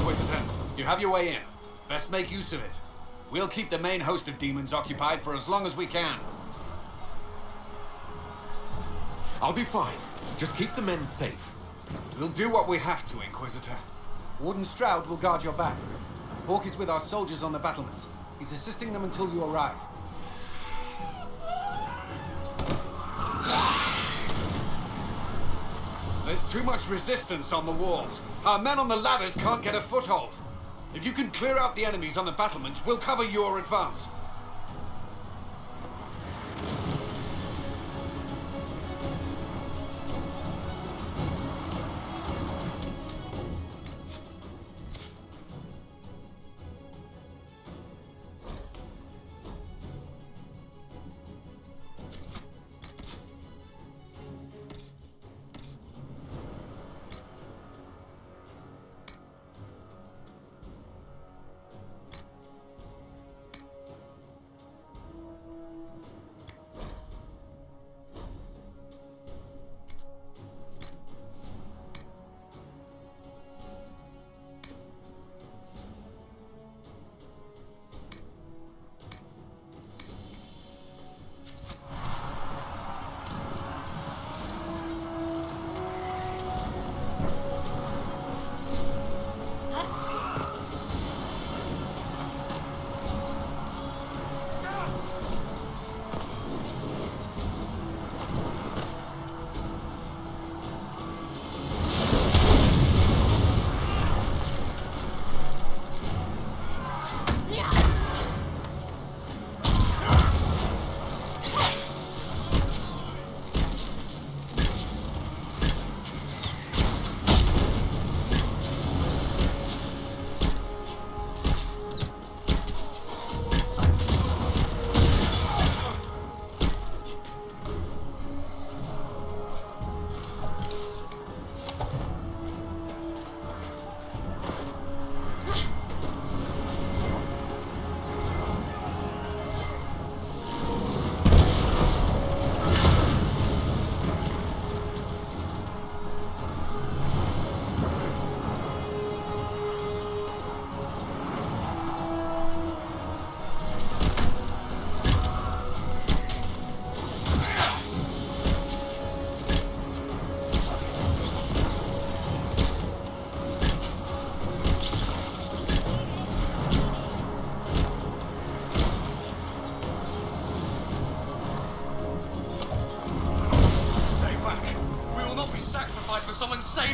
Inquisitor. You have your way in. Best make use of it. We'll keep the main host of demons occupied for as long as we can. I'll be fine. Just keep the men safe. We'll do what we have to, Inquisitor. Warden Stroud will guard your back. Hawk is with our soldiers on the battlements. He's assisting them until you arrive. There's too much resistance on the walls. Our men on the ladders can't get a foothold. If you can clear out the enemies on the battlements, we'll cover your advance.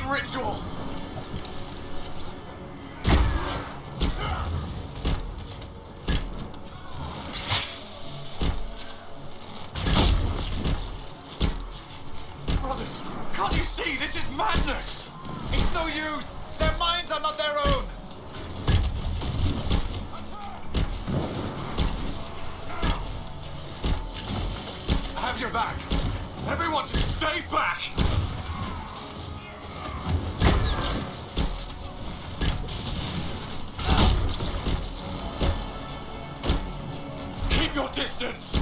Ritual! Brothers, can't you see? This is madness! It's no use! Their minds are not their own! I have your back! Everyone just stay back! Your distance!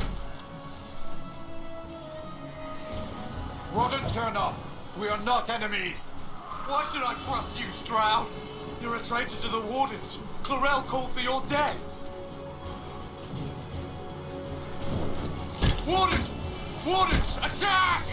Warden, turn off. We are not enemies. Why should I trust you, Stroud? You're a traitor to the Wardens. Clarel called for your death. Wardens! Wardens, attack!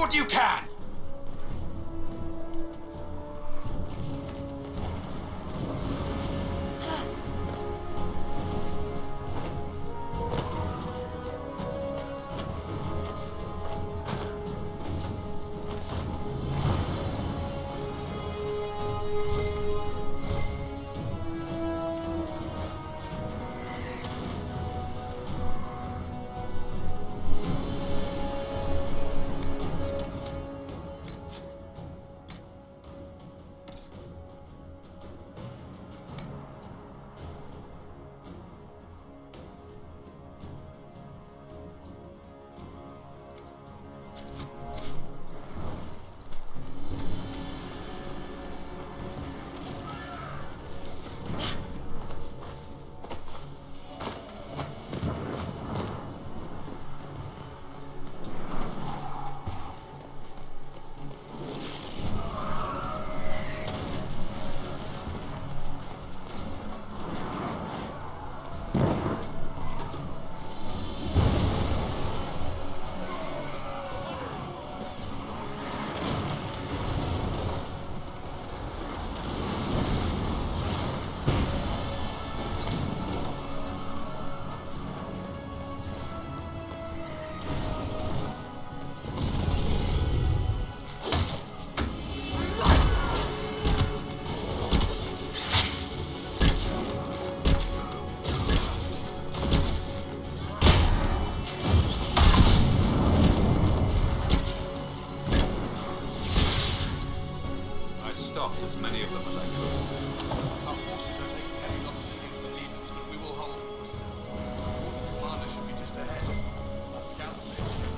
what you can! As many of them as I could. Our forces are taking heavy losses against the demons, but we will hold them. The commander should be just ahead. Our scouts say it's here.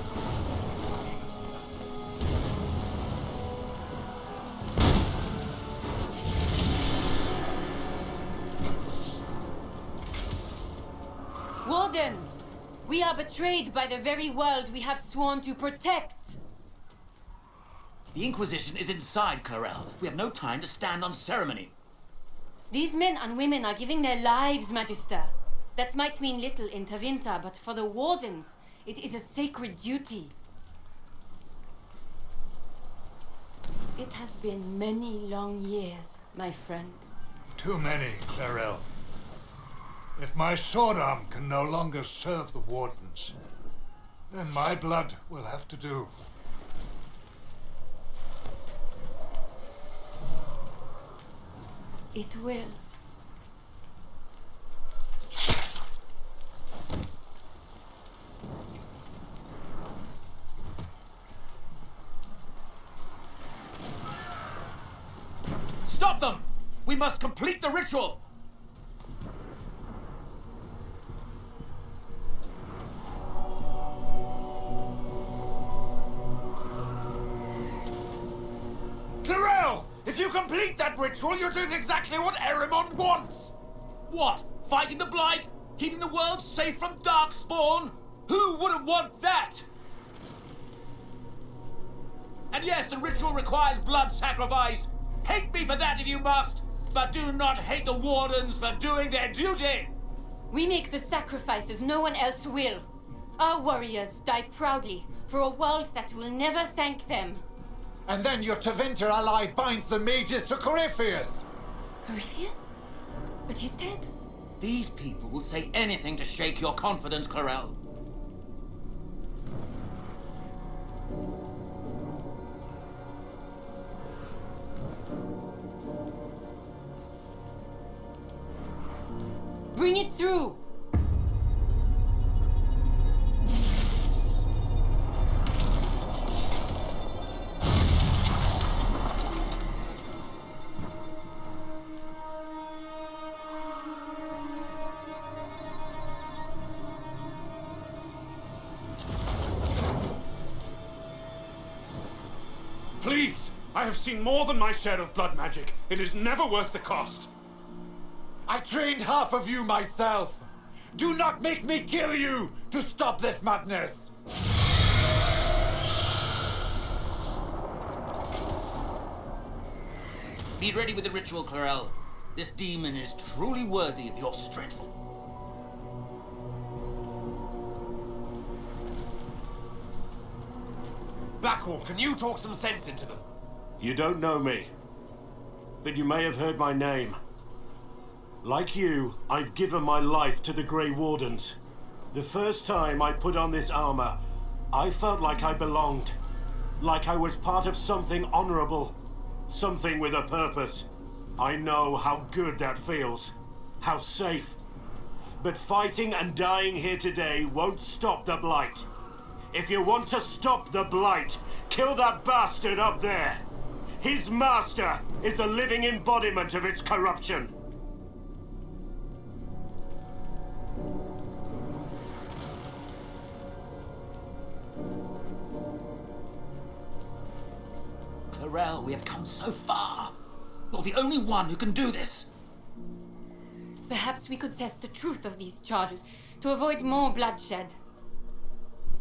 Wardens! We are betrayed by the very world we have sworn to protect! The Inquisition is inside, Clarel. We have no time to stand on ceremony. These men and women are giving their lives, Magister. That might mean little in Tevinter, but for the Wardens, it is a sacred duty. It has been many long years, my friend. Too many, Clarel. If my sword arm can no longer serve the Wardens, then my blood will have to do. It will. Stop them! We must complete the ritual! Clarel! If you complete that ritual, you're doing exactly what Erimond wants! What? Fighting the Blight? Keeping the world safe from Darkspawn? Who wouldn't want that? And yes, the ritual requires blood sacrifice. Hate me for that if you must, but do not hate the Wardens for doing their duty! We make the sacrifices no one else will. Our warriors die proudly for a world that will never thank them. And then your Tevinter ally binds the mages to Corypheus! Corypheus? But he's dead. These people will say anything to shake your confidence, Clarel. Bring it through! Please! I have seen more than my share of blood magic. It is never worth the cost. I trained half of you myself! Do not make me kill you to stop this madness! Be ready with the ritual, Clarel. This demon is truly worthy of your strength. Blackwall, can you talk some sense into them? You don't know me, but you may have heard my name. Like you, I've given my life to the Grey Wardens. The first time I put on this armor, I felt like I belonged. Like I was part of something honorable. Something with a purpose. I know how good that feels. How safe. But fighting and dying here today won't stop the Blight. If you want to stop the Blight, kill that bastard up there. His master is the living embodiment of its corruption. Clarel, we have come so far. You're the only one who can do this. Perhaps we could test the truth of these charges to avoid more bloodshed.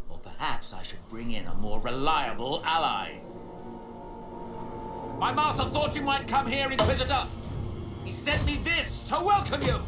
Or perhaps I should bring in a more reliable ally. My master thought you might come here, Inquisitor. He sent me this to welcome you.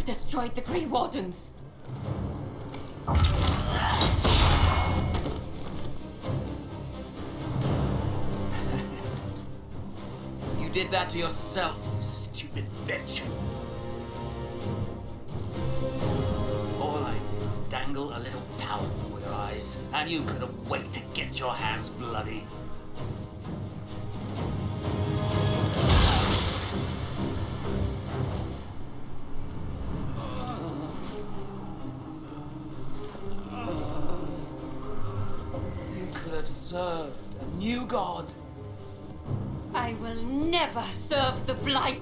You've destroyed the Grey Wardens. You did that to yourself, you stupid bitch. All I did was dangle a little power before your eyes, and you couldn't wait to get your hands bloody. You could have served a new god. I will never serve the Blight.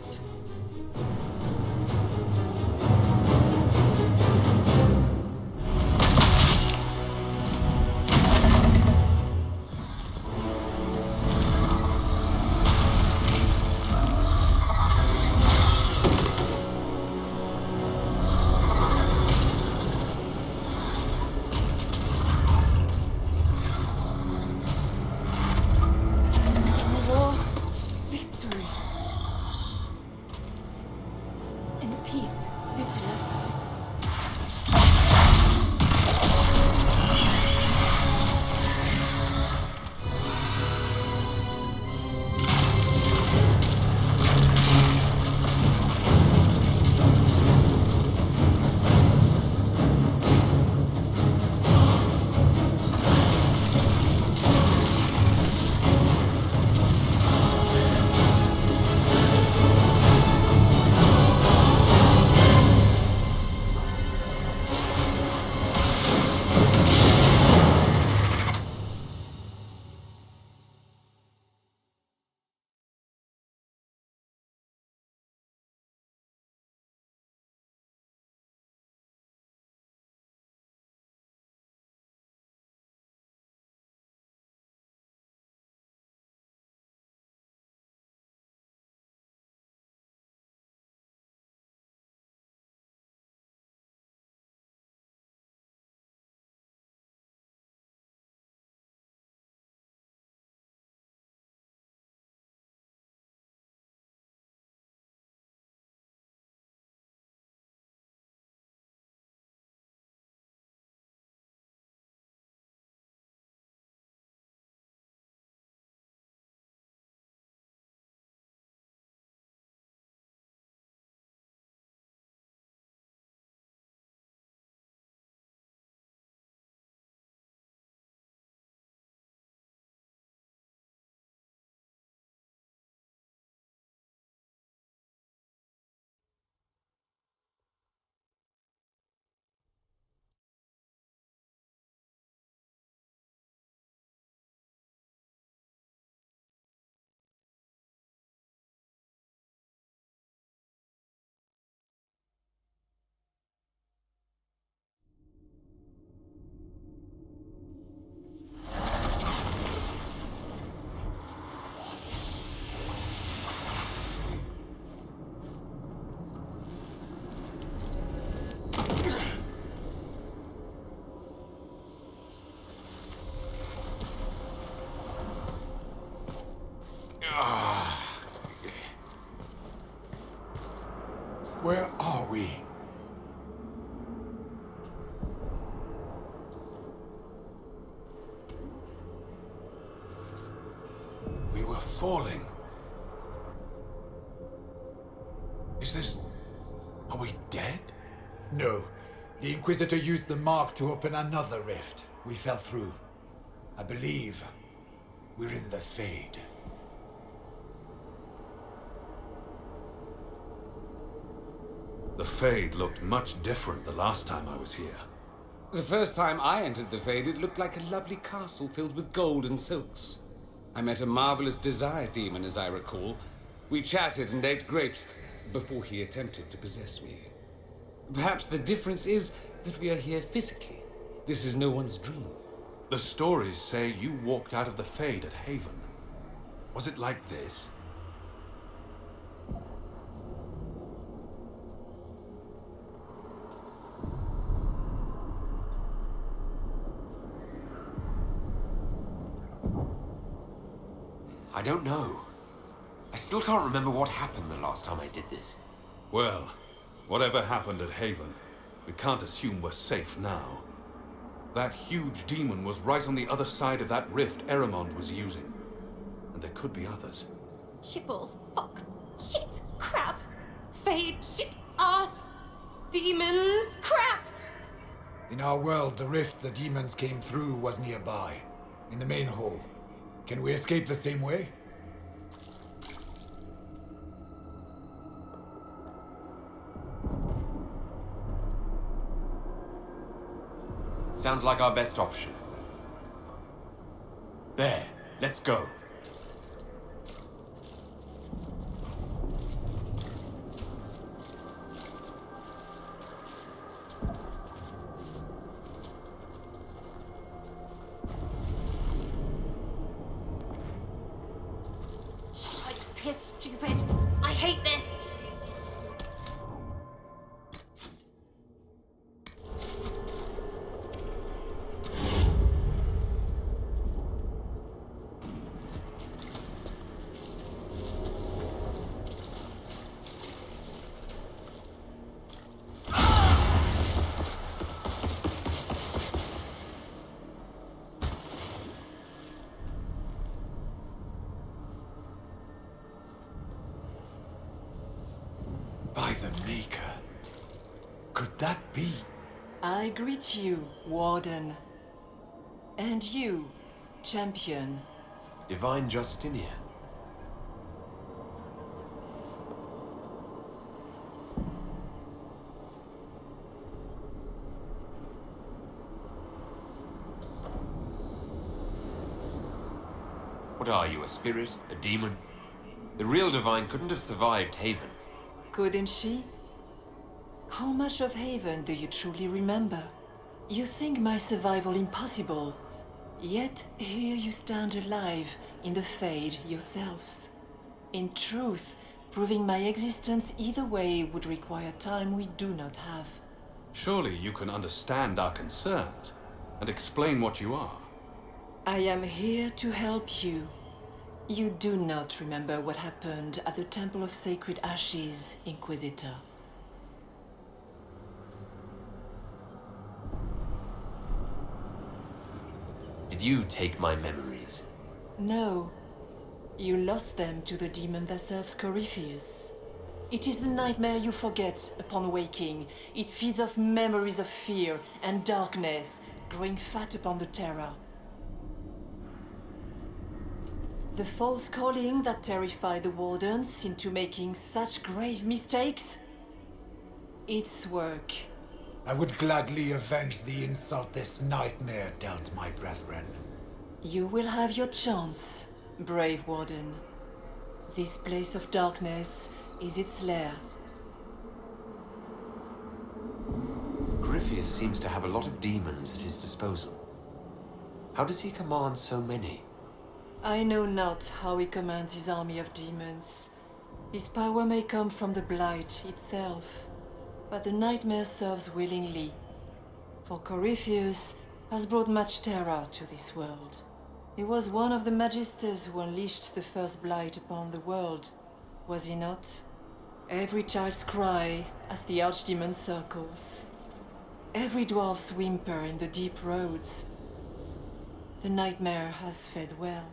War, victory. In peace, vigilance. Where are we? We were falling. Is this... Are we dead? No. The Inquisitor used the mark to open another rift. We fell through. I believe we're in the Fade. The Fade looked much different the last time I was here. The first time I entered the Fade, it looked like a lovely castle filled with gold and silks. I met a marvelous desire demon, as I recall. We chatted and ate grapes before he attempted to possess me. Perhaps the difference is that we are here physically. This is no one's dream. The stories say you walked out of the Fade at Haven. Was it like this? I don't know. I still can't remember what happened the last time I did this. Well, Whatever happened at Haven, we can't assume we're safe now. That huge demon was right on the other side of that rift Eramond was using. And there could be others. Shitballs, fuck, shit, crap, fade, shit, ass, demons, crap! In our world, the rift the demons came through was nearby, in the main hall. Can we escape the same way? Sounds like our best option. There, let's go. Shite, piss, stupid. I hate this. By the Maker. Could that be? I greet you, Warden. And you, Champion. Divine Justinia. What are you, a spirit? A demon? The real Divine couldn't have survived Haven. Couldn't she? How much of Haven do you truly remember? You think my survival impossible, yet here you stand alive in the Fade yourselves. In truth, proving my existence either way would require time we do not have. Surely you can understand our concerns and explain what you are. I am here to help you. You do not remember what happened at the Temple of Sacred Ashes, Inquisitor. Did you take my memories? No. You lost them to the demon that serves Corypheus. It is the nightmare you forget upon waking. It feeds off memories of fear and darkness, growing fat upon the terror. The false calling that terrified the Wardens into making such grave mistakes? Its work. I would gladly avenge the insult this nightmare dealt my brethren. You will have your chance, brave Warden. This place of darkness is its lair. Corypheus seems to have a lot of demons at his disposal. How does he command so many? I know not how he commands his army of demons. His power may come from the Blight itself, but the nightmare serves willingly. For Corypheus has brought much terror to this world. He was one of the Magisters who unleashed the first Blight upon the world, was he not? Every child's cry as the Archdemon circles. Every dwarf's whimper in the deep roads. The nightmare has fed well.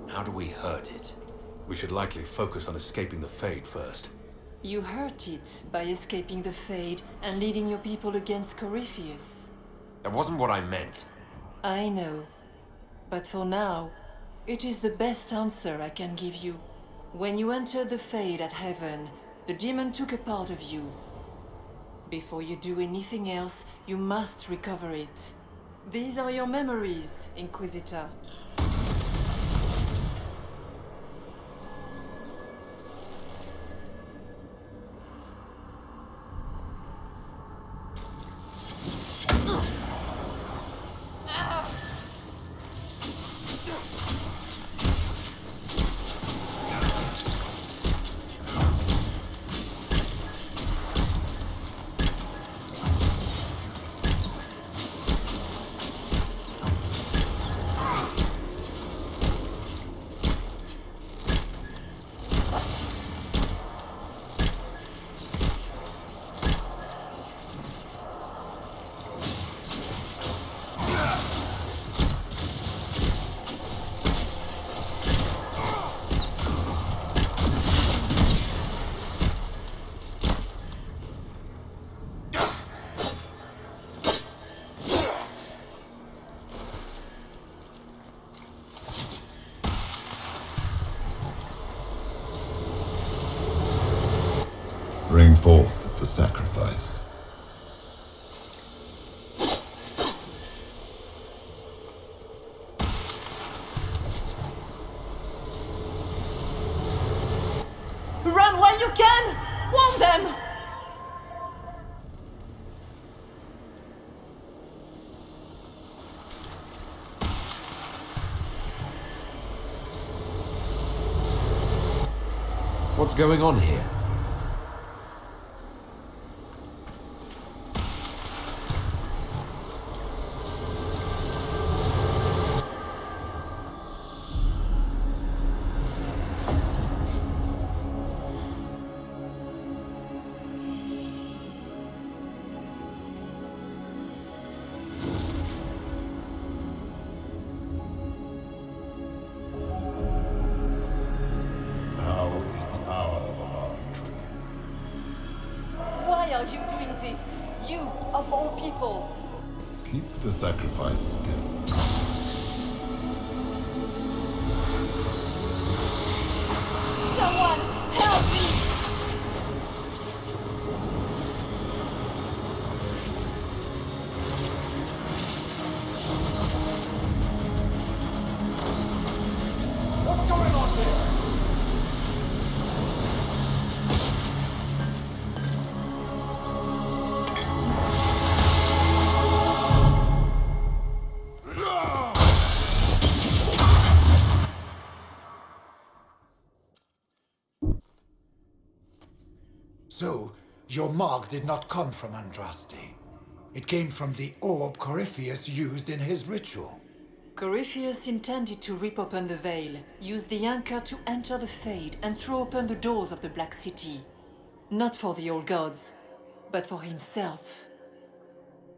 How do we hurt it? We should likely focus on escaping the Fade first. You hurt it by escaping the Fade and leading your people against Corypheus. That wasn't what I meant. I know. But for now, it is the best answer I can give you. When you entered the Fade at Heaven, the demon took a part of you. Before you do anything else, you must recover it. These are your memories, Inquisitor. Bring forth the sacrifice. Run while you can! Warn them! What's going on here? Why are you doing this? You, of all people. Keep the sacrifice still. Someone, help me! What's going on here? So, your mark did not come from Andraste. It came from the orb Corypheus used in his ritual. Corypheus intended to rip open the veil, use the anchor to enter the Fade, and throw open the doors of the Black City. Not for the old gods, but for himself.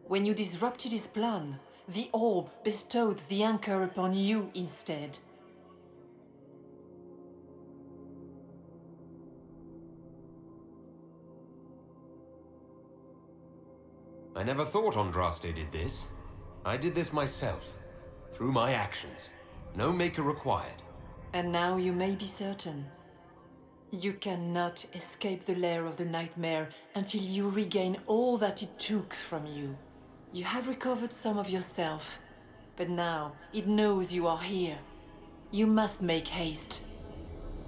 When you disrupted his plan, the orb bestowed the anchor upon you instead. I never thought Andraste did this. I did this myself. Through my actions. No maker required. And now you may be certain. You cannot escape the lair of the nightmare until you regain all that it took from you. You have recovered some of yourself, but now it knows you are here. You must make haste.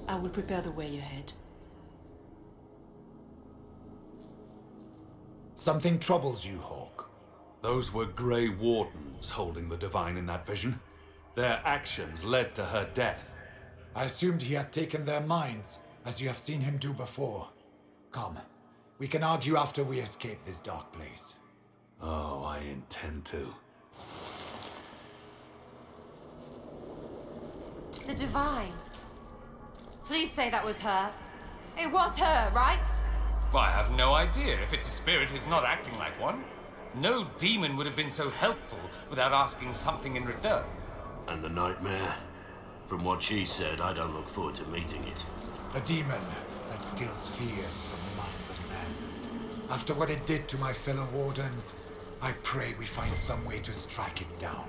I will prepare the way ahead. Something troubles you, Hawk. Those were Grey Wardens holding the Divine in that vision. Their actions led to her death. I assumed he had taken their minds, as you have seen him do before. Come, we can argue after we escape this dark place. Oh, I intend to. The Divine. Please say that was her. It was her, right? I have no idea. If it's a spirit, it's not acting like one. No demon would have been so helpful without asking something in return. And the nightmare? From what she said, I don't look forward to meeting it. A demon that steals fears from the minds of men. After what it did to my fellow Wardens, I pray we find some way to strike it down.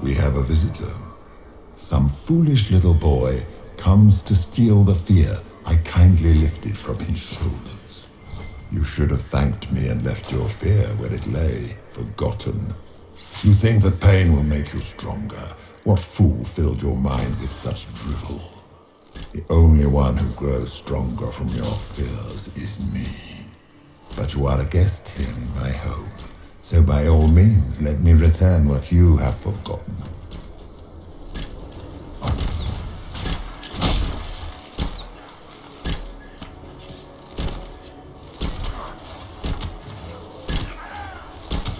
We have a visitor. Some foolish little boy comes to steal the fear I kindly lifted from his shoulders. You should have thanked me and left your fear where it lay, forgotten. You think that pain will make you stronger? What fool filled your mind with such drivel? The only one who grows stronger from your fears is me. But you are a guest here in my home, so by all means let me return what you have forgotten.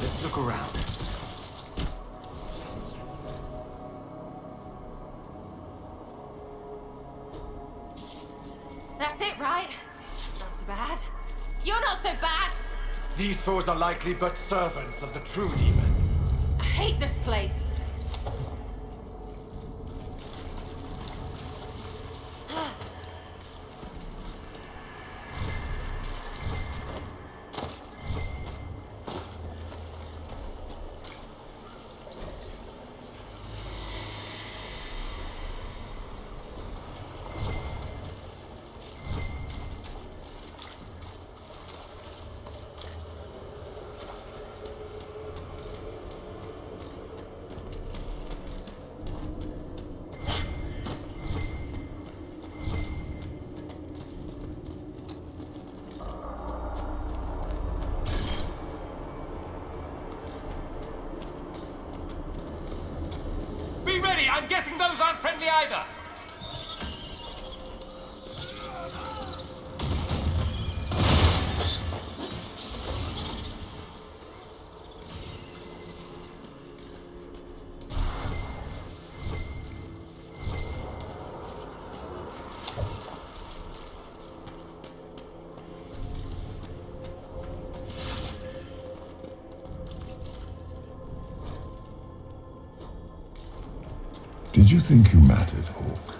Let's look around. That's it, right? Not so bad. You're not so bad! These foes are likely but servants of the true demon. I hate this place. Be ready! I'm guessing those aren't friendly either! Did you think you mattered, Hawk?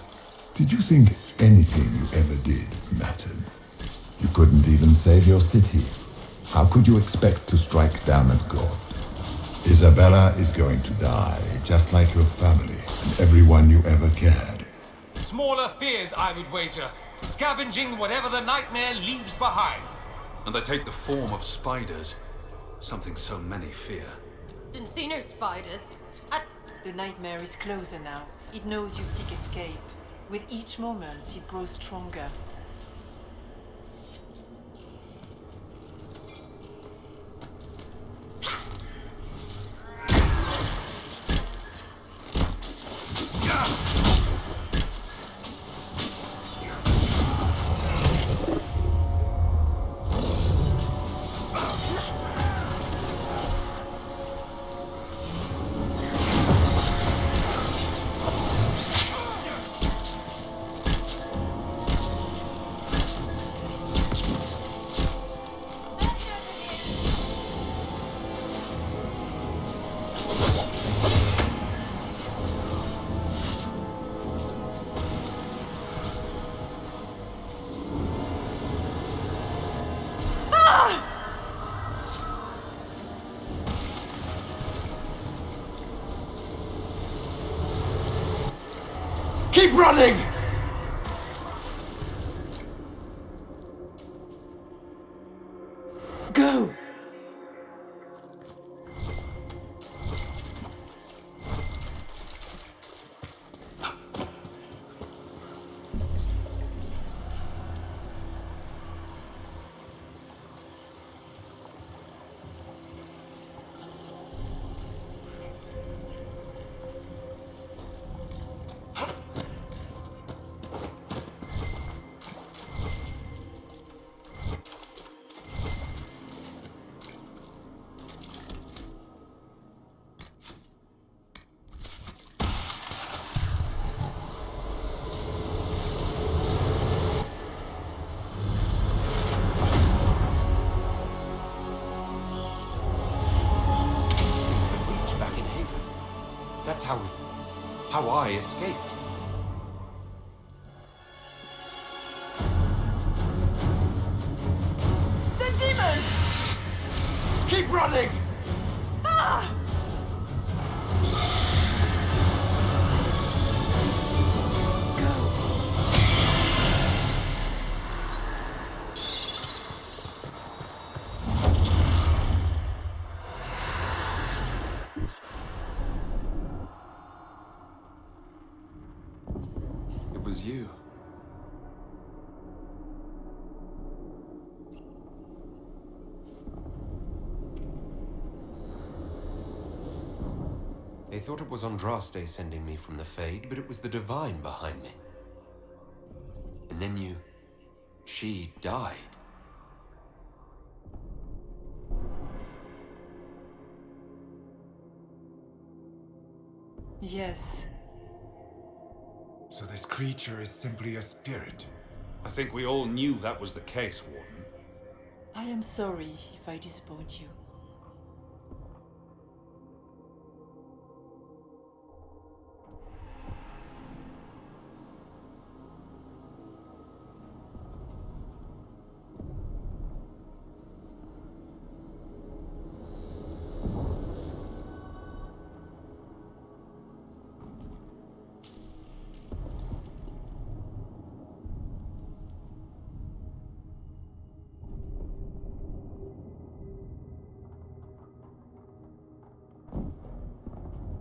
Did you think anything you ever did mattered? You couldn't even save your city. How could you expect to strike down a god? Isabella is going to die, just like your family and everyone you ever cared. Smaller fears, I would wager. Scavenging whatever the nightmare leaves behind. And they take the form of spiders. Something so many fear. Didn't see no spiders. The nightmare is closer now. It knows you seek escape. With each moment, it grows stronger. Keep running! Go! That's how I escaped. The demon! Keep running! Ah! Go! was you. They thought it was Andraste sending me from the Fade, but it was the Divine behind me. And then she died. Yes. So this creature is simply a spirit? I think we all knew that was the case, Warden. I am sorry if I disappoint you.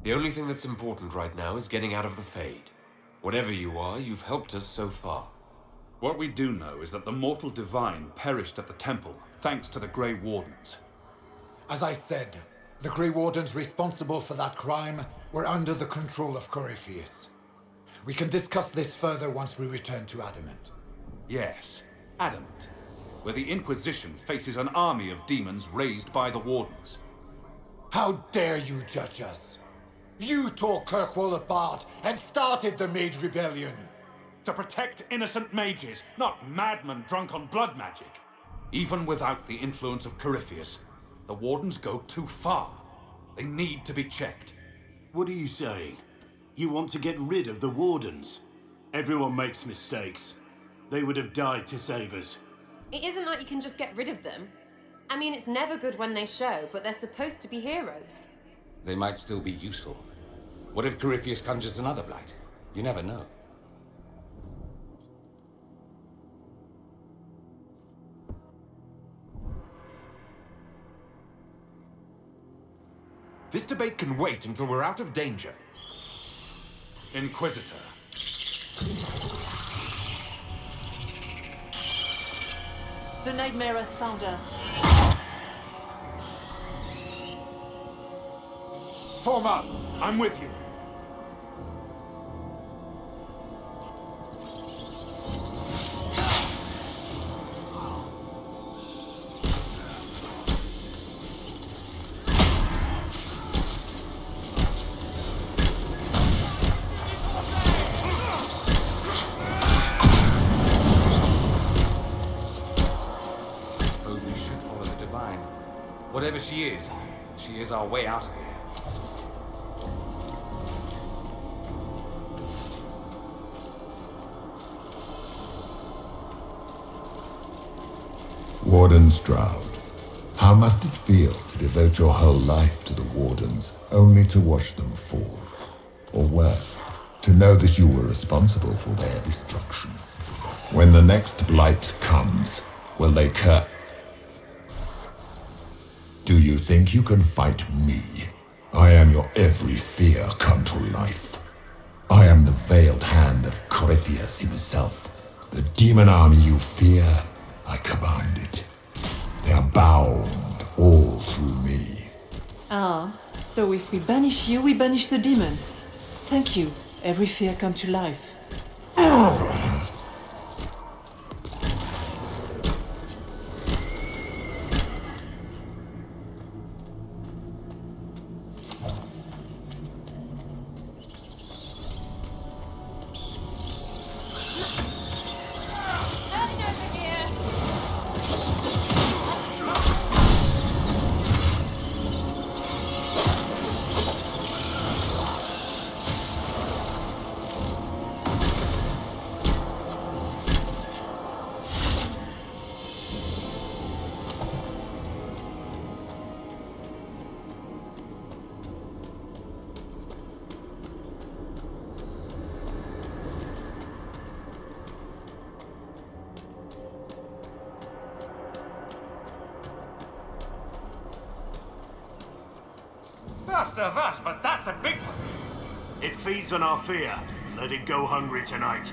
The only thing that's important right now is getting out of the Fade. Whatever you are, you've helped us so far. What we do know is that the mortal divine perished at the temple, thanks to the Grey Wardens. As I said, the Grey Wardens responsible for that crime were under the control of Corypheus. We can discuss this further once we return to Adamant. Yes, Adamant, where the Inquisition faces an army of demons raised by the Wardens. How dare you judge us? You tore Kirkwall apart and started the Mage Rebellion. To protect innocent mages, not madmen drunk on blood magic. Even without the influence of Corypheus, the Wardens go too far. They need to be checked. What are you saying? You want to get rid of the Wardens? Everyone makes mistakes. They would have died to save us. It isn't like you can just get rid of them. I mean, it's never good when they show, but they're supposed to be heroes. They might still be useful. What if Corypheus conjures another blight? You never know. This debate can wait until we're out of danger. Inquisitor. The nightmare has found us. Form up! I'm with you. Suppose we should follow the Divine. Whatever she is our way out of here. Warden Stroud, how must it feel to devote your whole life to the Wardens, only to watch them fall? Or worse, to know that you were responsible for their destruction? When the next blight comes, will they Do you think you can fight me? I am your every fear come to life. I am the veiled hand of Corypheus himself. The demon army you fear, I command it. They are bound all through me. Ah, so if we banish you, we banish the demons. Thank you. Every fear come to life. First of us, but that's a big one. It feeds on our fear. Let it go hungry tonight.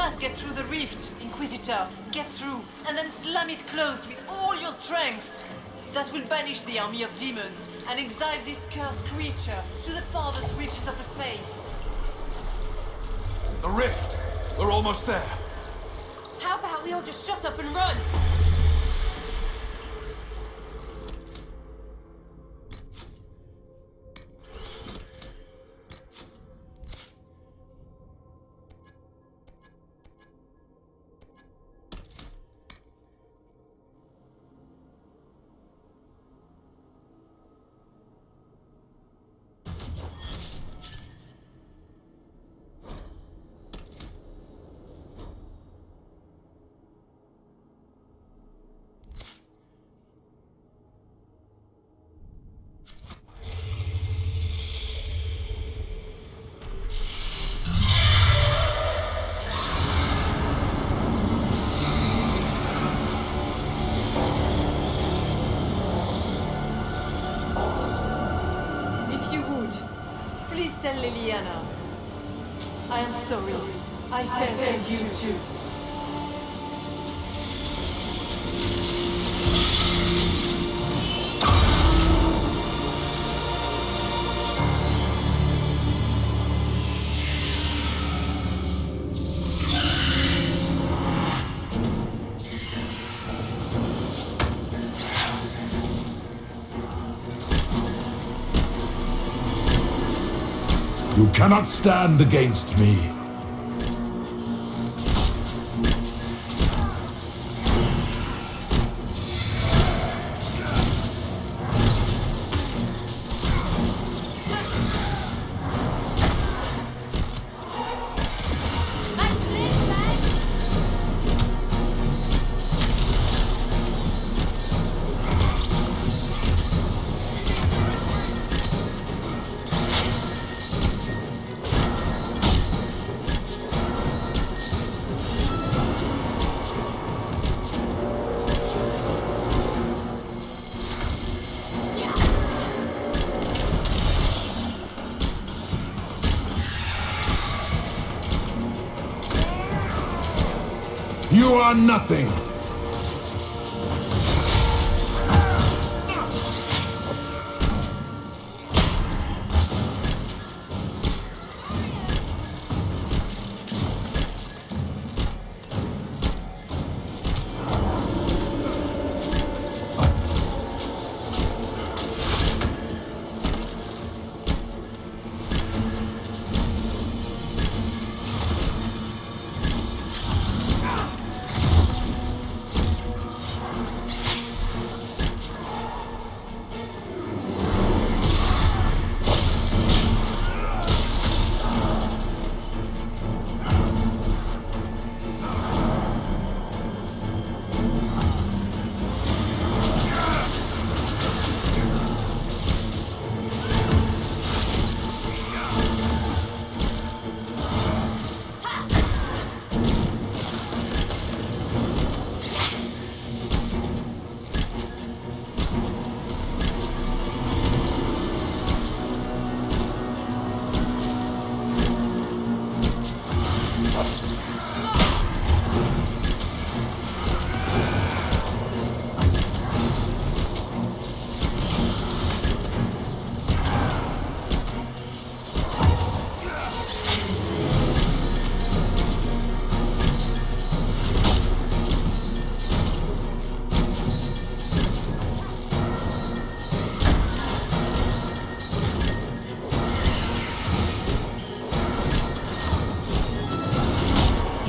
must get through the rift, Inquisitor. Get through, and then slam it closed with all your strength. That will banish the army of demons and exile this cursed creature to the farthest reaches of the Fade. The rift! We're almost there. How about we all just shut up and run? Please tell Liliana. I am sorry. I fell for you too. You cannot stand against me. You are nothing.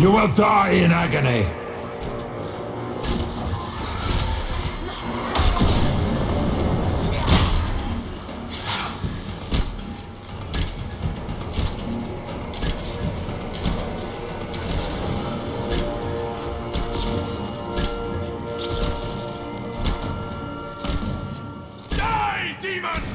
You will die in agony. Die, demons!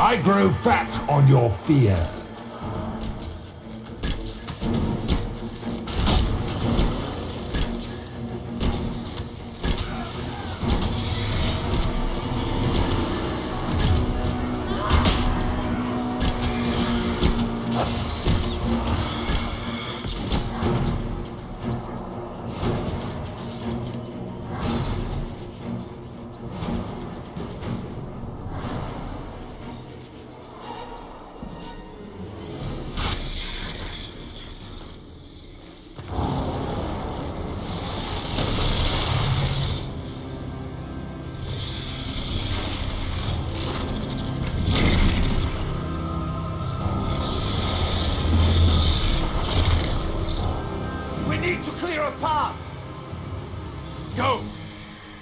I grow fat on your fear. We need to clear a path! Go!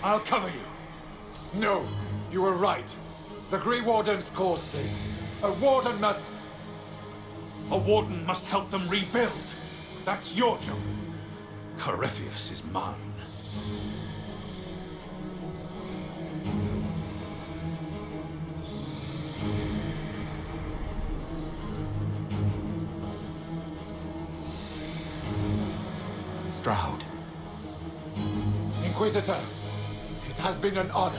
I'll cover you. No, you were right. The Grey Wardens caused this. A warden must... A warden must help them rebuild. That's your job. Corypheus is mine. Stroud. Inquisitor, it has been an honor.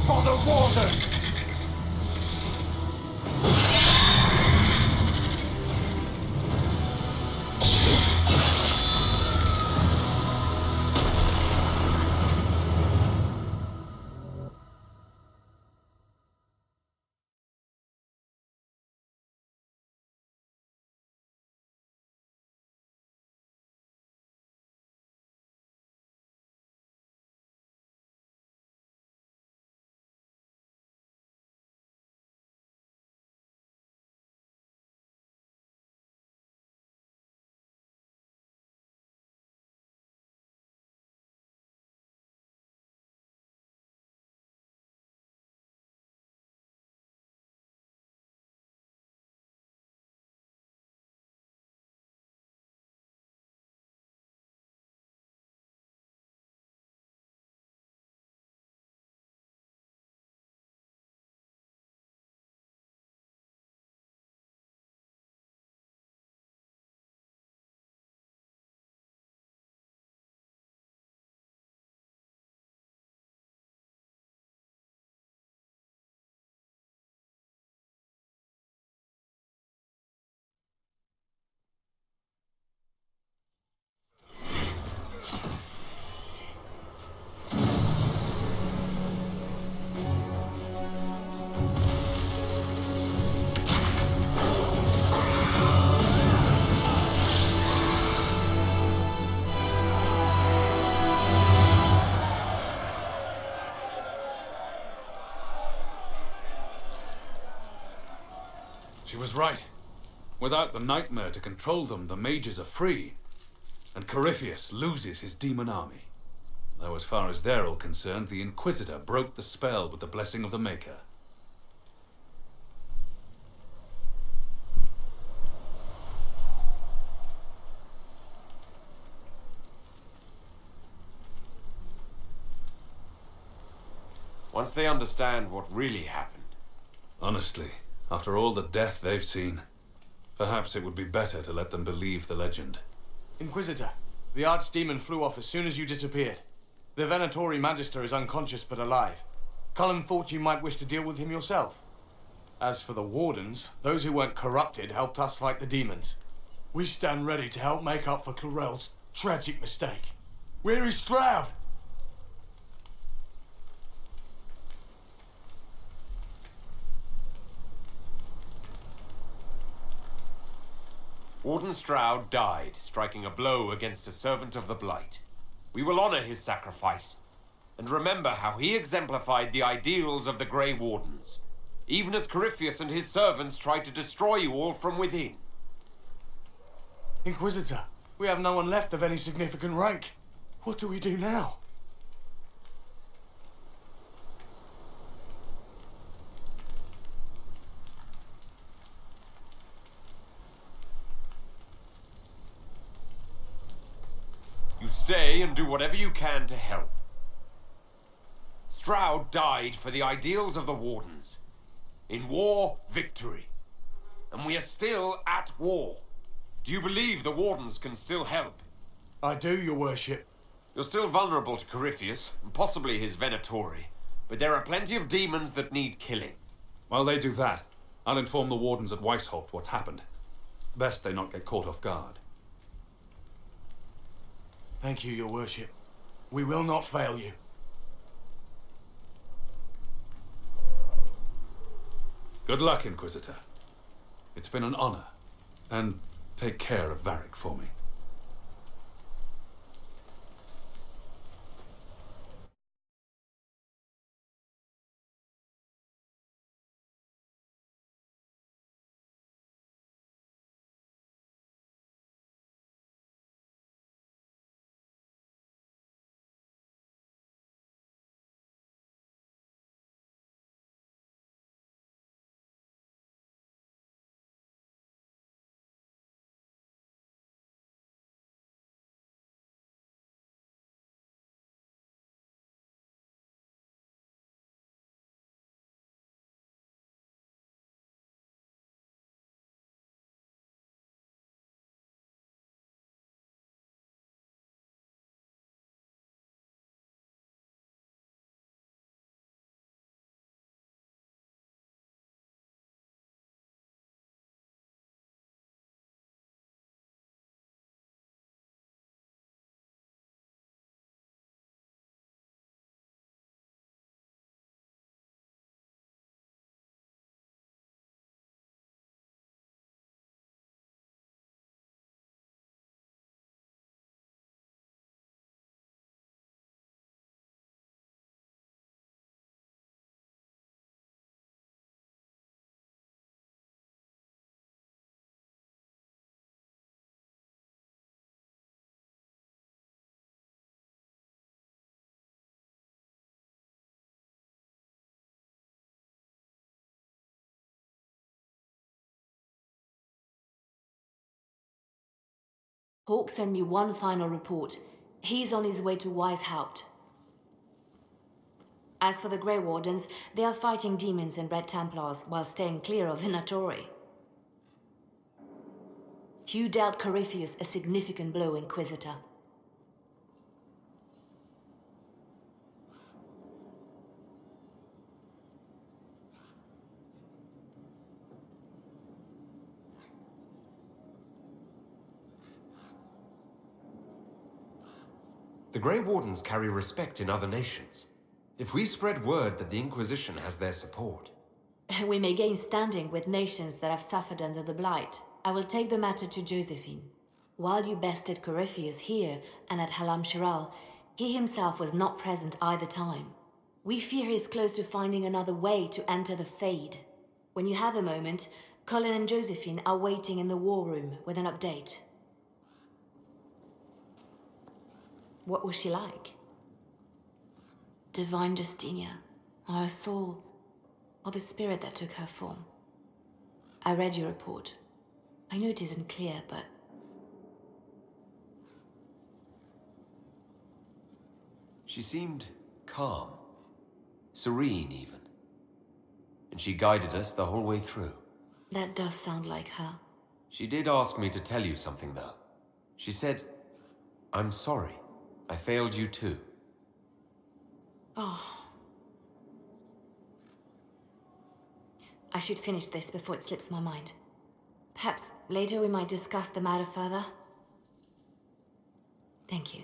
For the Warden! She was right. Without the nightmare to control them, the mages are free. And Corypheus loses his demon army. Though as far as they're all concerned, the Inquisitor broke the spell with the blessing of the Maker. Once they understand what really happened. Honestly, after all the death they've seen, perhaps it would be better to let them believe the legend. Inquisitor, the Archdemon flew off as soon as you disappeared. The Venatori Magister is unconscious but alive. Cullen thought you might wish to deal with him yourself. As for the Wardens, those who weren't corrupted helped us fight the demons. We stand ready to help make up for Clarel's tragic mistake. Where is Stroud? Warden Stroud died, striking a blow against a servant of the Blight. We will honor his sacrifice, and remember how he exemplified the ideals of the Grey Wardens, even as Corypheus and his servants tried to destroy you all from within. Inquisitor, we have no one left of any significant rank. What do we do now? You stay and do whatever you can to help. Stroud died for the ideals of the Wardens. In war, victory. And we are still at war. Do you believe the Wardens can still help? I do, your worship. You're still vulnerable to Corypheus, and possibly his Venatori. But there are plenty of demons that need killing. While they do that, I'll inform the Wardens at Weishaupt what's happened. Best they not get caught off guard. Thank you, your worship. We will not fail you. Good luck, Inquisitor. It's been an honor. And take care of Varric for me. Hawk sent me one final report. He's on his way to Weishaupt. As for the Grey Wardens, they are fighting demons and Red Templars while staying clear of Venatori. Hugh dealt Corypheus a significant blow, Inquisitor. The Grey Wardens carry respect in other nations. If we spread word that the Inquisition has their support... We may gain standing with nations that have suffered under the Blight. I will take the matter to Josephine. While you bested Corypheus here and at Halam Shiral, he himself was not present either time. We fear he is close to finding another way to enter the Fade. When you have a moment, Colin and Josephine are waiting in the war room with an update. What was she like? Divine Justinia, or her soul, or the spirit that took her form. I read your report. I know it isn't clear, but... She seemed calm, serene even. And she guided us the whole way through. That does sound like her. She did ask me to tell you something, though. She said, "I'm sorry. I failed you too." Oh. I should finish this before it slips my mind. Perhaps later we might discuss the matter further. Thank you.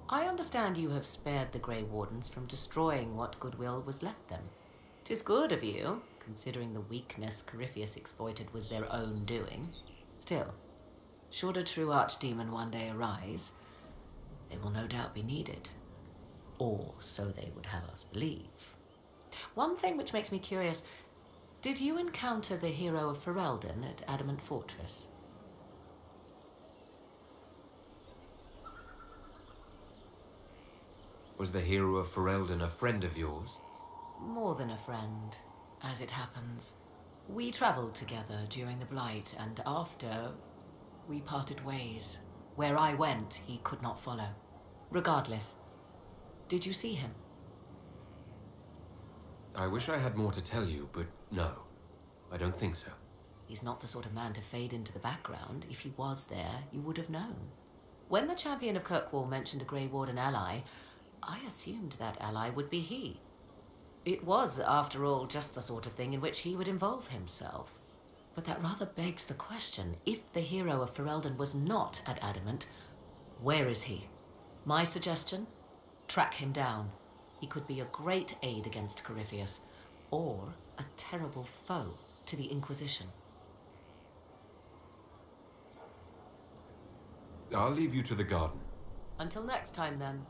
I understand you have spared the Grey Wardens from destroying what goodwill was left them. 'Tis good of you, considering the weakness Corypheus exploited was their own doing. Still, should a true archdemon one day arise, they will no doubt be needed. Or so they would have us believe. One thing which makes me curious, did you encounter the hero of Ferelden at Adamant Fortress? Was the hero of Ferelden a friend of yours? More than a friend, as it happens. We traveled together during the Blight, and after, we parted ways. Where I went, he could not follow. Regardless, did you see him? I wish I had more to tell you, but no. I don't think so. He's not the sort of man to fade into the background. If he was there, you would have known. When the champion of Kirkwall mentioned a Grey Warden ally, I assumed that ally would be he. It was, after all, just the sort of thing in which he would involve himself. But that rather begs the question, if the hero of Ferelden was not at Adamant, where is he? My suggestion? Track him down. He could be a great aid against Corypheus, or a terrible foe to the Inquisition. I'll leave you to the garden. Until next time, then.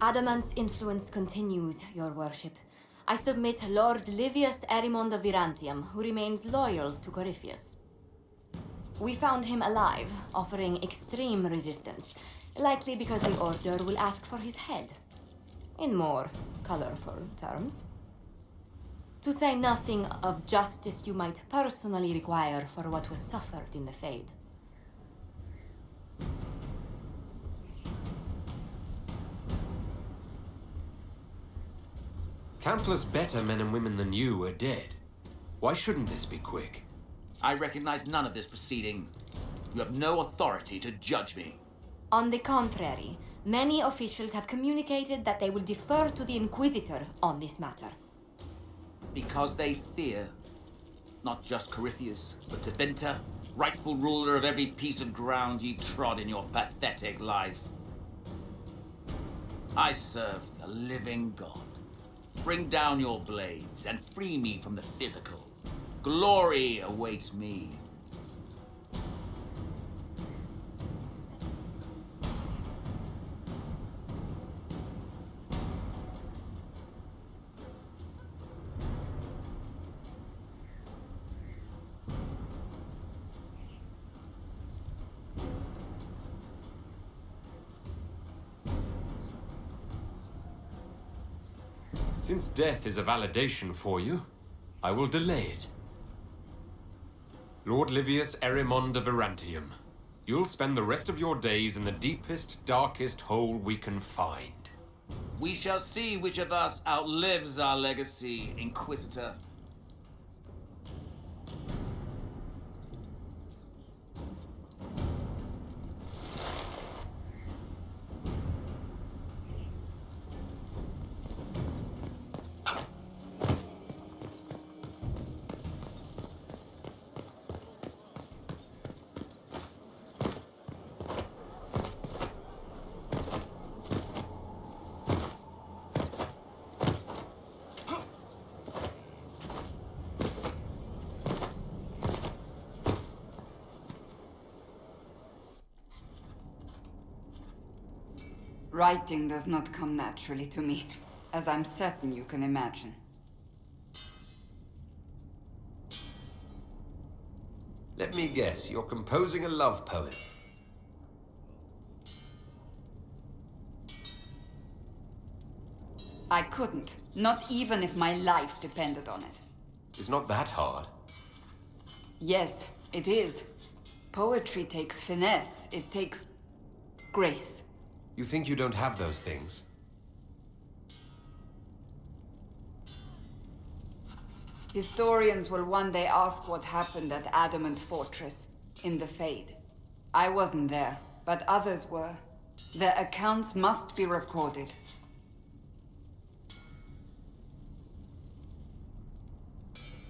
Adamant's influence continues, your worship. I submit Lord Livius Erimond of Virantium, who remains loyal to Corypheus. We found him alive, offering extreme resistance, likely because the Order will ask for his head. In more colorful terms. To say nothing of justice you might personally require for what was suffered in the Fade. Countless better men and women than you are dead. Why shouldn't this be quick? I recognize none of this proceeding. You have no authority to judge me. On the contrary, many officials have communicated that they will defer to the Inquisitor on this matter. Because they fear. Not just Corypheus, but Tevinter, rightful ruler of every piece of ground ye trod in your pathetic life. I served a living god. Bring down your blades and free me from the physical. Glory awaits me. Since death is a validation for you, I will delay it. Lord Livius Erimond of Virantium, you'll spend the rest of your days in the deepest, darkest hole we can find. We shall see which of us outlives our legacy, Inquisitor. Writing does not come naturally to me, as I'm certain you can imagine. Let me guess, you're composing a love poem. I couldn't, not even if my life depended on it. It's not that hard. Yes, it is. Poetry takes finesse, it takes grace. You think you don't have those things? Historians will one day ask what happened at Adamant Fortress, in the Fade. I wasn't there, but others were. Their accounts must be recorded.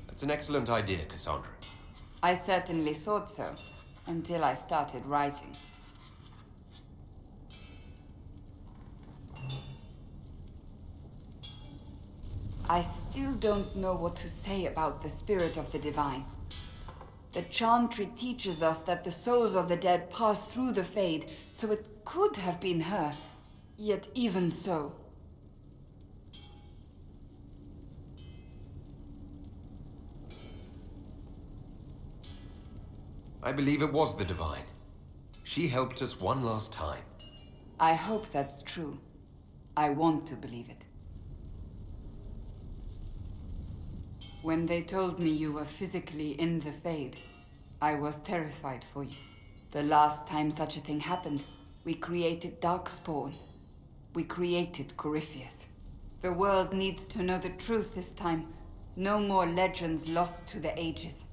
That's an excellent idea, Cassandra. I certainly thought so, until I started writing. I still don't know what to say about the spirit of the divine. The Chantry teaches us that the souls of the dead pass through the Fade, so it could have been her. Yet even so... I believe it was the Divine. She helped us one last time. I hope that's true. I want to believe it. When they told me you were physically in the Fade, I was terrified for you. The last time such a thing happened, we created Darkspawn. We created Corypheus. The world needs to know the truth this time. No more legends lost to the ages.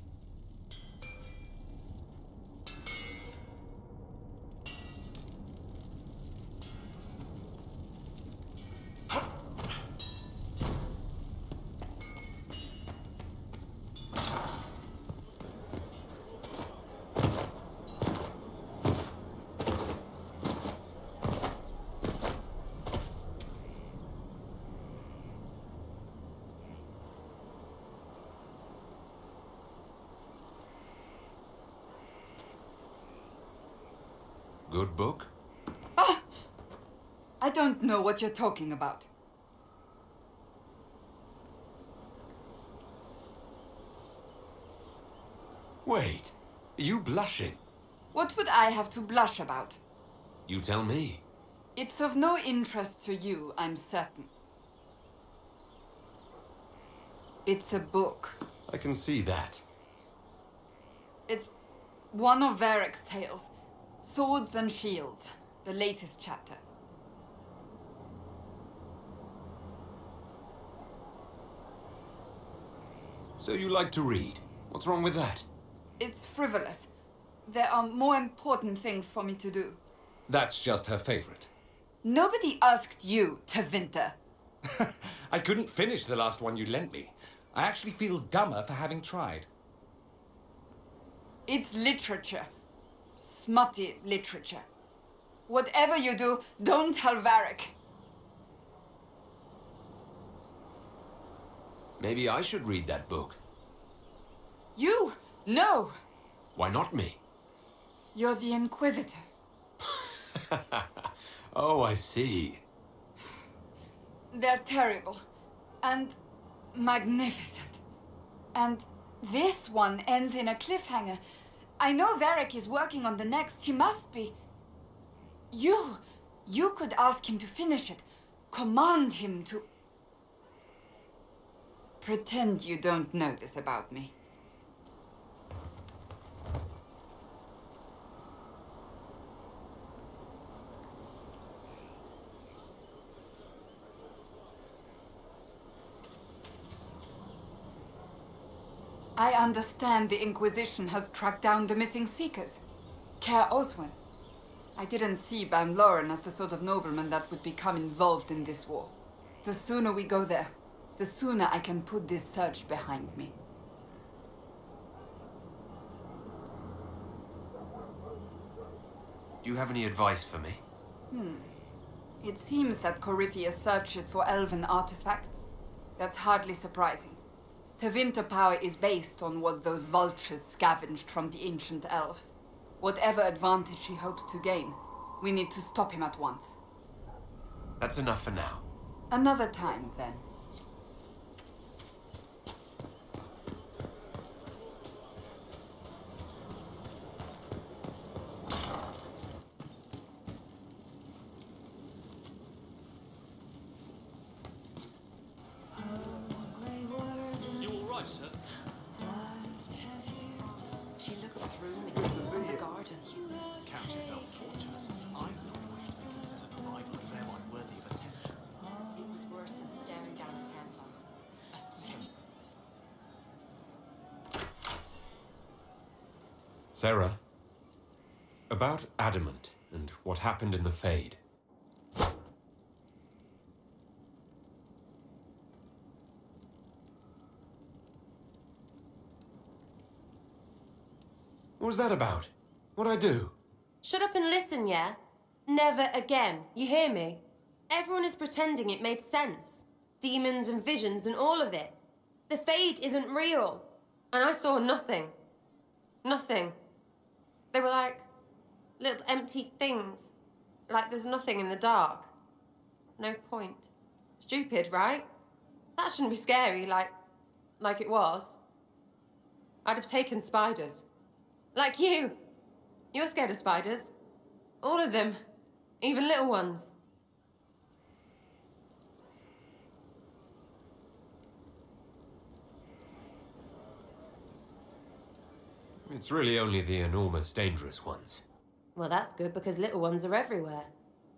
Good book? Ah! I don't know what you're talking about. Wait, are you blushing? What would I have to blush about? You tell me. It's of no interest to you, I'm certain. It's a book. I can see that. It's one of Varric's tales. Swords and Shields, the latest chapter. So you like to read? What's wrong with that? It's frivolous. There are more important things for me to do. That's just her favorite. Nobody asked you, Tevinter. I couldn't finish the last one you lent me. I actually feel dumber for having tried. It's literature. Smutty literature. Whatever you do, don't tell Varric. Maybe I should read that book. You? No! Why not me? You're the Inquisitor. Oh, I see. They're terrible. And magnificent. And this one ends in a cliffhanger. I know Varric is working on the next. He must be. You could ask him to finish it. Command him to... Pretend you don't know this about me. I understand the Inquisition has tracked down the missing Seekers. Care Oswin. I didn't see Ban Loren as the sort of nobleman that would become involved in this war. The sooner we go there, the sooner I can put this search behind me. Do you have any advice for me? It seems that Corypheus searches for elven artifacts. That's hardly surprising. Tevinter power is based on what those vultures scavenged from the ancient elves. Whatever advantage he hopes to gain, we need to stop him at once. That's enough for now. Another time, then. You all right, sir? She looked through me in the garden. Count yourself fortunate. I would not wish to be considered a rival of them unworthy of attention. It was worse than staring down a Templar. Sarah, about Adamant and what happened in the Fade. What was that about? What'd I do? Shut up and listen, yeah? Never again. You hear me? Everyone is pretending it made sense. Demons and visions and all of it. The Fade isn't real. And I saw nothing. Nothing. They were like little empty things. Like there's nothing in the dark. No point. Stupid, right? That shouldn't be scary, like it was. I'd have taken spiders. Like you. You're scared of spiders. All of them. Even little ones. It's really only the enormous, dangerous ones. Well, that's good because little ones are everywhere.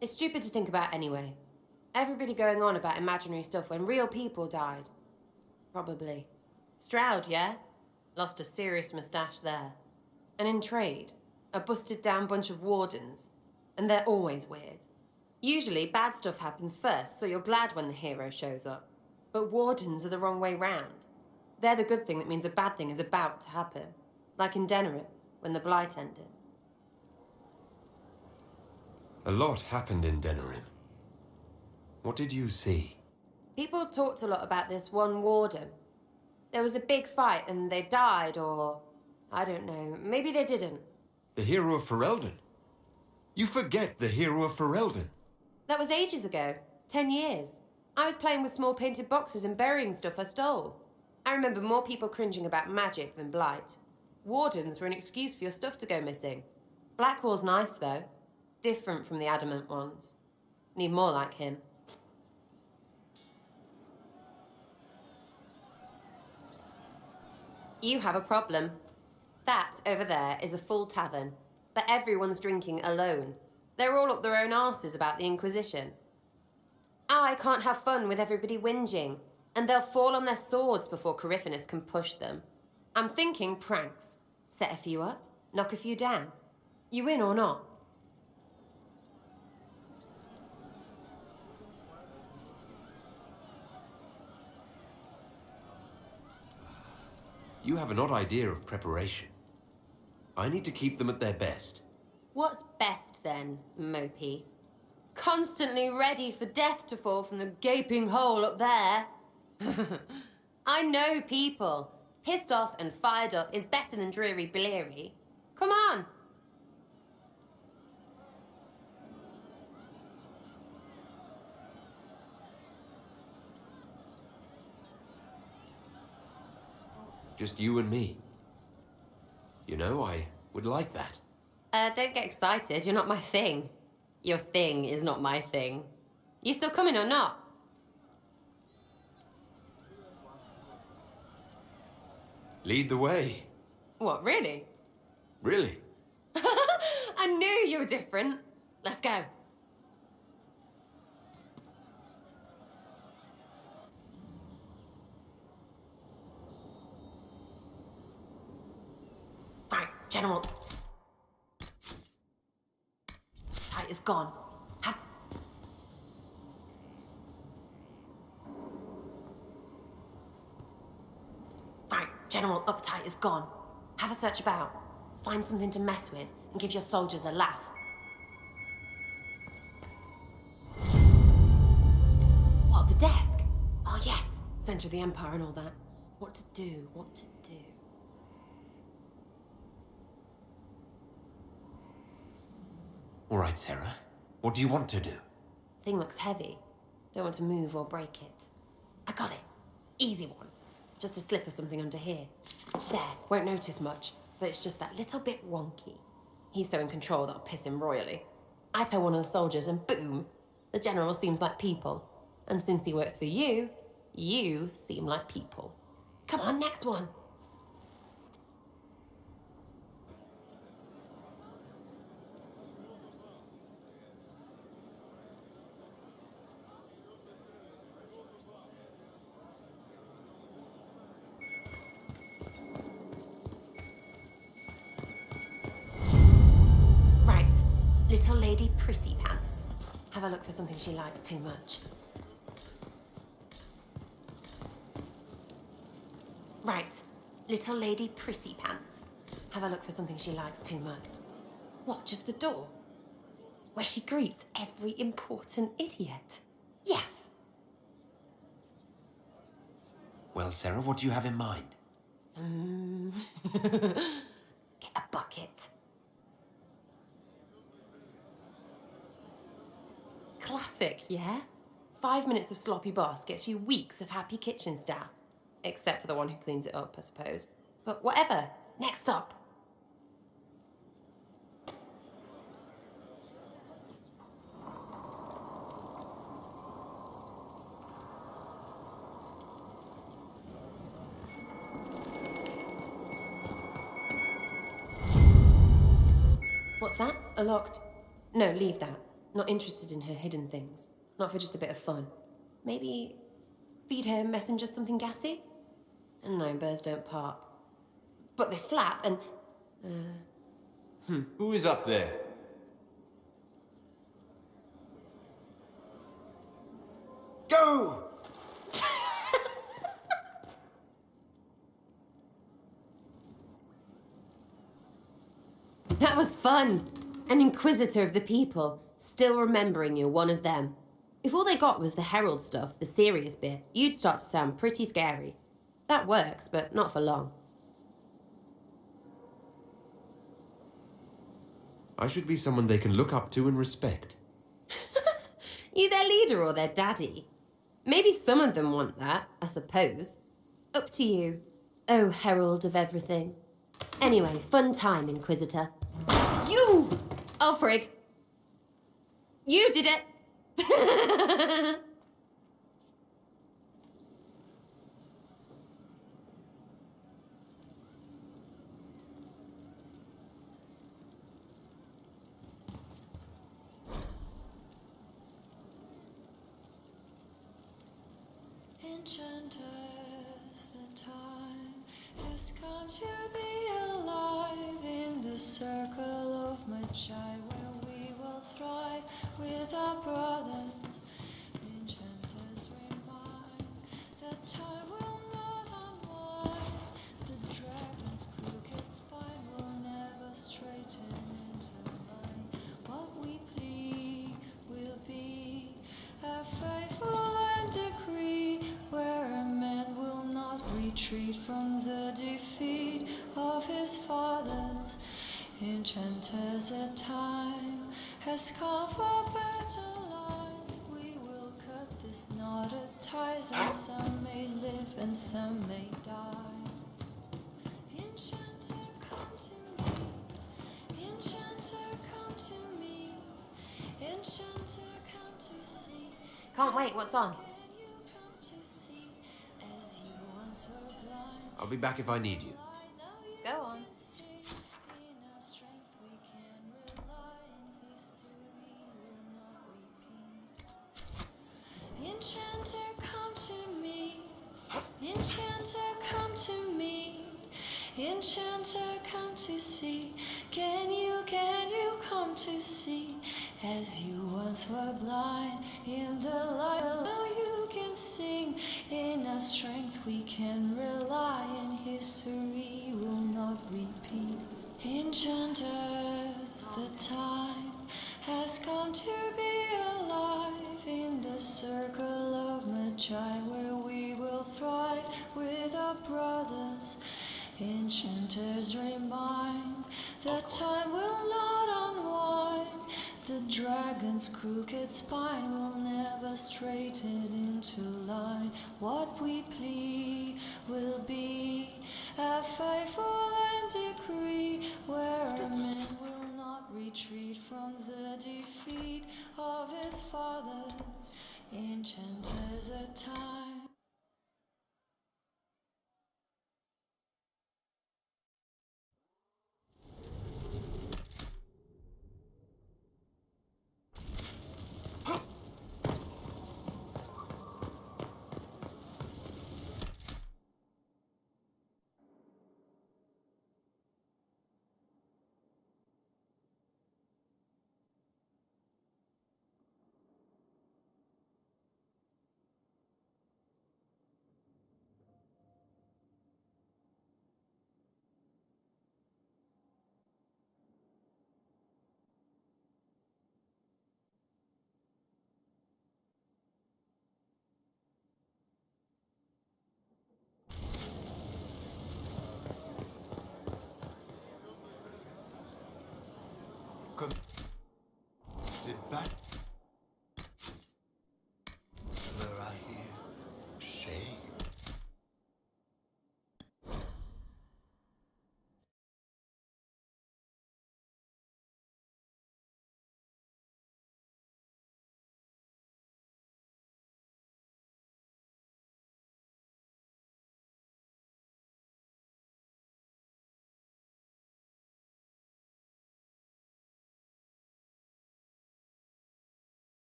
It's stupid to think about anyway. Everybody going on about imaginary stuff when real people died. Probably. Stroud, yeah? Lost a serious moustache there. And in trade, a busted down bunch of wardens. And they're always weird. Usually, bad stuff happens first, so you're glad when the hero shows up. But wardens are the wrong way round. They're the good thing that means a bad thing is about to happen. Like in Denerim, when the Blight ended. A lot happened in Denerim. What did you see? People talked a lot about this one warden. There was a big fight and they died, or... I don't know, maybe they didn't. The hero of Ferelden? You forget the hero of Ferelden. That was ages ago. 10 years. I was playing with small painted boxes and burying stuff I stole. I remember more people cringing about magic than Blight. Wardens were an excuse for your stuff to go missing. Blackwall's nice, though. Different from the adamant ones. Need more like him. You have a problem. That, over there, is a full tavern. But everyone's drinking alone. They're all up their own arses about the Inquisition. I can't have fun with everybody whinging. And they'll fall on their swords before Corypheus can push them. I'm thinking pranks. Set a few up, knock a few down. You win or not? You have an odd idea of preparation. I need to keep them at their best. What's best then, Mopey? Constantly ready for death to fall from the gaping hole up there. I know people. Pissed off and fired up is better than dreary bleary. Come on. Just you and me. You know, I would like that. Don't get excited. You're not my thing. Your thing is not my thing. You still coming or not? Lead the way. What, really? Really? I knew you were different. Let's go. General. Tight is gone. Right, General Uptight is gone. Have a search about. Find something to mess with and give your soldiers a laugh. What, the desk? Oh yes, center of the Empire and all that. What to do, what to do. All right, Sarah. What do you want to do? Thing looks heavy. Don't want to move or break it. I got it. Easy one. Just a slip or something under here. There, won't notice much, but it's just that little bit wonky. He's so in control that'll piss him royally. I tell one of the soldiers and boom, the general seems like people. And since he works for you, you seem like people. Come on, next one. Little Lady Prissy Pants. Have a look for something she likes too much. Right. Little Lady Prissy Pants. Have a look for something she likes too much. What, just the door? Where she greets every important idiot. Yes! Well, Sarah, what do you have in mind? Get a bucket. Classic, yeah? 5 minutes of sloppy boss gets you weeks of happy kitchen staff. Except for the one who cleans it up, I suppose. But whatever. Next up. What's that? A locked... No, leave that. Not interested in her hidden things. Not for just a bit of fun. Maybe feed her messengers something gassy? No, birds don't pop. But they flap and... Who is up there? Go! That was fun. An inquisitor of the people. Still remembering you're one of them. If all they got was the herald stuff, the serious bit, you'd start to sound pretty scary. That works, but not for long. I should be someone they can look up to and respect. You their leader or their daddy? Maybe some of them want that, I suppose. Up to you, oh herald of everything. Anyway, fun time, Inquisitor. You! Oh, frig. You did it! Enchanters, the time has come to be alive in the circle of Magi, where we will thrive with our brothers. Enchanters remind that time will not unwind. The dragon's crooked spine will never straighten into line. What we plead will be a faithful and decree, where a man will not retreat from the defeat of his fathers. Enchanters, a time has come for better lines. We will cut this knot of ties, and some may live and some may die. Enchanter, come to me. Enchanter, come to me. Enchanter, come to see. Can't wait, what's on? I'll be back if I need you. Go on. Enchanter, come to me. Enchanter, come to me. Enchanter, come to see. Can you come to see? As you once were blind, in the light, now you can sing. In our strength we can rely, and history will not repeat. Enchanters, the time has come to be alive in the circle of Magi, where we will thrive with our brothers. Enchanters remind that time will not unwind. The dragon's crooked spine will never straighten into line. What we plead will be a faithful and decree, where a man will not retreat from the defeat of his fathers. Enchanters a time